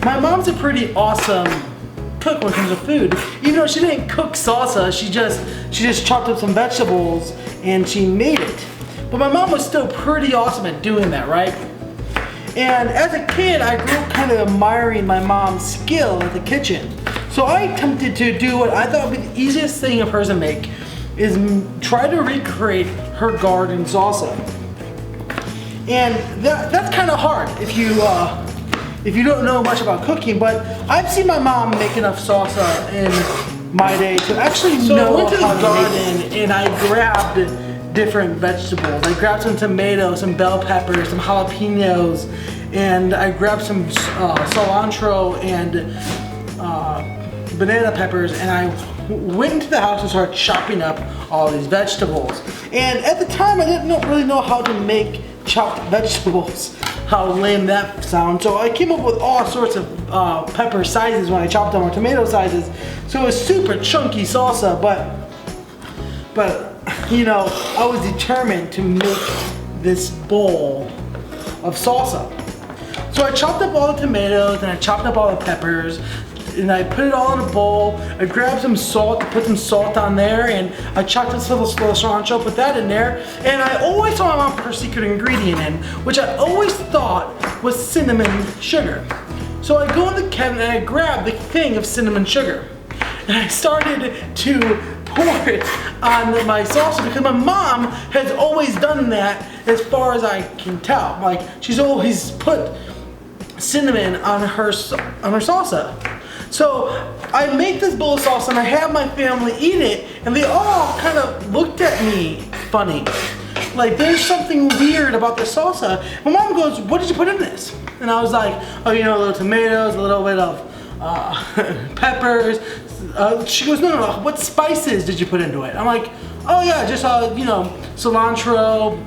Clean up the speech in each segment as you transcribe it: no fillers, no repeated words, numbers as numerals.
my mom's a pretty awesome cook when it comes to food. Even though she didn't cook salsa, she just chopped up some vegetables and she made it. But my mom was still pretty awesome at doing that, right? And as a kid, I grew up kind of admiring my mom's skill at the kitchen. So I attempted to do what I thought would be the easiest thing a person to make, is try to recreate her garden salsa. And that's kind of hard if you don't know much about cooking, but I've seen my mom make enough salsa in my day to actually know how to make it. So I went to the garden and I grabbed different vegetables. I grabbed some tomatoes, some bell peppers, some jalapenos, and I grabbed some cilantro and banana peppers, and I went into the house and started chopping up all these vegetables. And at the time I didn't really know how to make chopped vegetables, how lame that sounds. So I came up with all sorts of pepper sizes when I chopped them, or tomato sizes. So it was super chunky salsa, but you know, I was determined to make this bowl of salsa. So I chopped up all the tomatoes and I chopped up all the peppers, and I put it all in a bowl. I grabbed some salt, put some salt on there, and I chopped this little cilantro, put that in there. And I always saw my mom put her secret ingredient in, which I always thought was cinnamon sugar. So I go in the cabinet and I grab the thing of cinnamon sugar, and I started to pour it on my salsa, because my mom has always done that as far as I can tell. Like, she's always put cinnamon on her salsa. So I make this bowl of salsa and I have my family eat it, and they all kind of looked at me funny. Like, there's something weird about the salsa. My mom goes, "What did you put in this?" And I was like, "Oh, you know, a little tomatoes, a little bit of peppers." She goes, no, what spices did you put into it? I'm like, "Oh yeah, just you know, cilantro,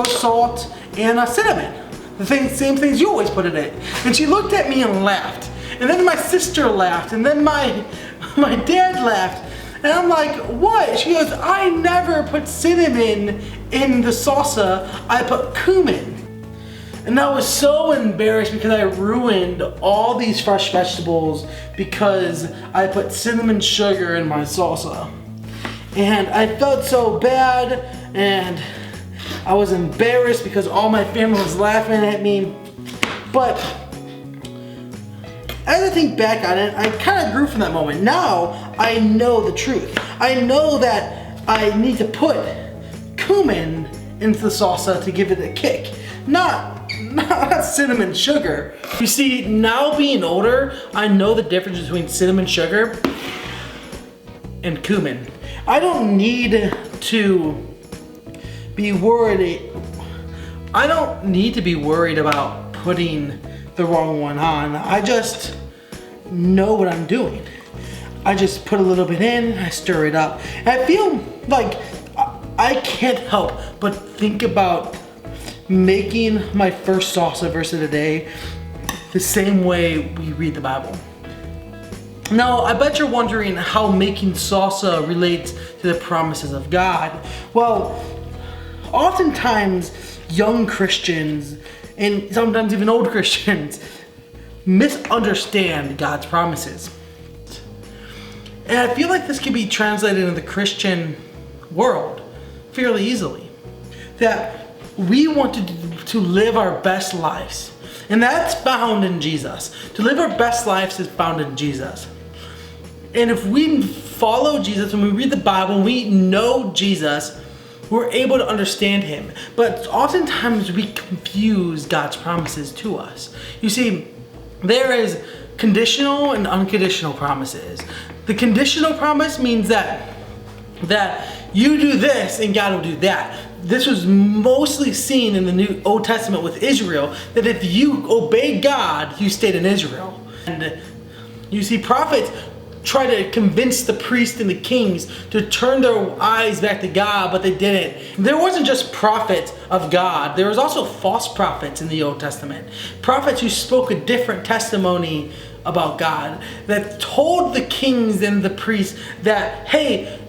salt, and cinnamon. The same things you always put in it." And she looked at me and laughed. And then my sister laughed, and then my dad laughed. And I'm like, "What?" She goes, "I never put cinnamon in the salsa, I put cumin." And I was so embarrassed because I ruined all these fresh vegetables because I put cinnamon sugar in my salsa. And I felt so bad, and I was embarrassed because all my family was laughing at me. But as I think back on it, I kind of grew from that moment. Now I know the truth. I know that I need to put cumin into the salsa to give it a kick, not cinnamon sugar. You see, now being older, I know the difference between cinnamon sugar and cumin. I don't need to be worried. I don't need to be worried about putting the wrong one on. I just know what I'm doing. I just put a little bit in, I stir it up. And I feel like I can't help but think about making my first salsa verse of the day the same way we read the Bible. Now, I bet you're wondering how making salsa relates to the promises of God. Well, oftentimes young Christians, and sometimes even old Christians, misunderstand God's promises. And I feel like this can be translated in the Christian world fairly easily. That we want to live our best lives, and that's found in Jesus. To live our best lives is found in Jesus. And if we follow Jesus, when we read the Bible, we know Jesus, we're able to understand him. But oftentimes we confuse God's promises to us. You see, there is conditional and unconditional promises. The conditional promise means that you do this and God will do that. This was mostly seen in the New Old Testament with Israel, that if you obeyed God, you stayed in Israel. And you see, prophets try to convince the priests and the kings to turn their eyes back to God, but they didn't. There wasn't just prophets of God, there was also false prophets in the Old Testament. Prophets who spoke a different testimony about God, that told the kings and the priests that, hey,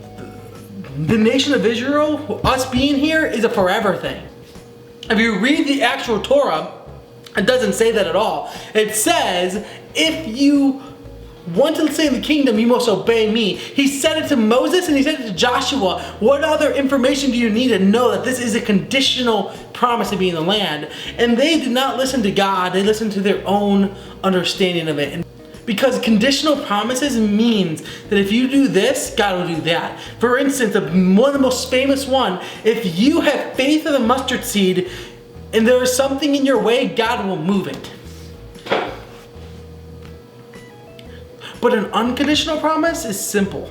the nation of Israel, us being here, is a forever thing. If you read the actual Torah, It doesn't say that at all. It says, if you want to stay in the kingdom, you must obey me. He said it to Moses and he said it to Joshua. What other information do you need to know that this is a conditional promise to be in the land? And they did not listen to God. They listened to their own understanding of it. And because conditional promises means that if you do this, God will do that. For instance, one of the most famous one, if you have faith of a mustard seed and there is something in your way, God will move it. But an unconditional promise is simple.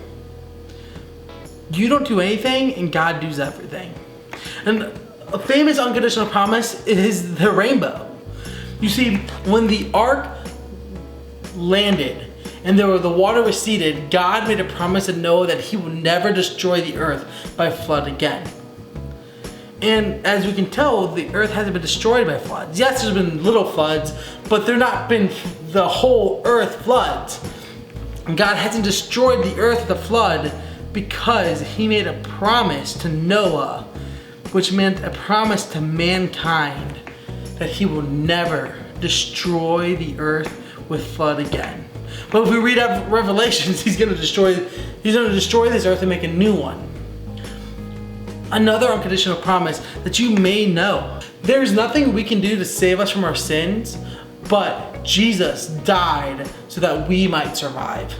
You don't do anything and God does everything. And a famous unconditional promise is the rainbow. You see, when the ark landed and the water receded, God made a promise to Noah that he would never destroy the earth by flood again. And as we can tell, the earth hasn't been destroyed by floods. Yes, there's been little floods, but there's not been the whole earth floods. God hasn't destroyed the earth with a flood because he made a promise to Noah, which meant a promise to mankind that he will never destroy the earth with flood again. But if we read Revelations, he's going to destroy this earth and make a new one. Another unconditional promise that you may know. There's nothing we can do to save us from our sins, but Jesus died so that we might survive.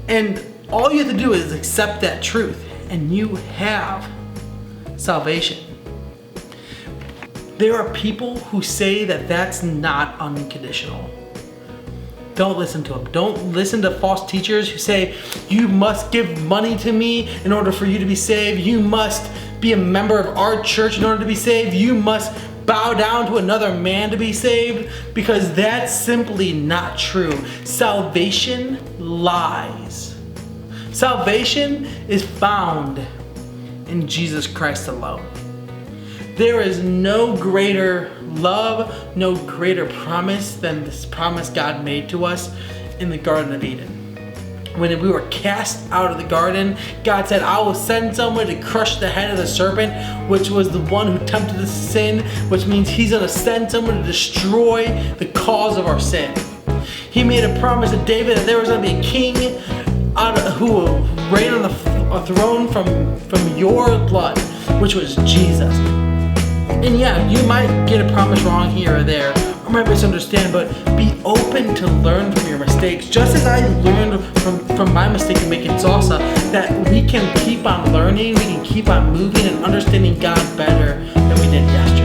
And all you have to do is accept that truth and you have salvation. There are people who say that that's not unconditional. Don't listen to them. Don't listen to false teachers who say you must give money to me in order for you to be saved. You must be a member of our church in order to be saved. You must bow down to another man to be saved, because that's simply not true. Salvation lies. Salvation is found in Jesus Christ alone. There is no greater love, no greater promise than this promise God made to us in the Garden of Eden. When we were cast out of the garden, God said, I will send someone to crush the head of the serpent, which was the one who tempted us to sin, which means he's going to send someone to destroy the cause of our sin. He made a promise to David that there was going to be a king who will reign on the throne from your blood, which was Jesus. And yeah, you might get a promise wrong here or there, or might misunderstand, but be open to learn from your mistakes. Just as I learned from my mistake in making salsa, that we can keep on learning, we can keep on moving and understanding God better than we did yesterday.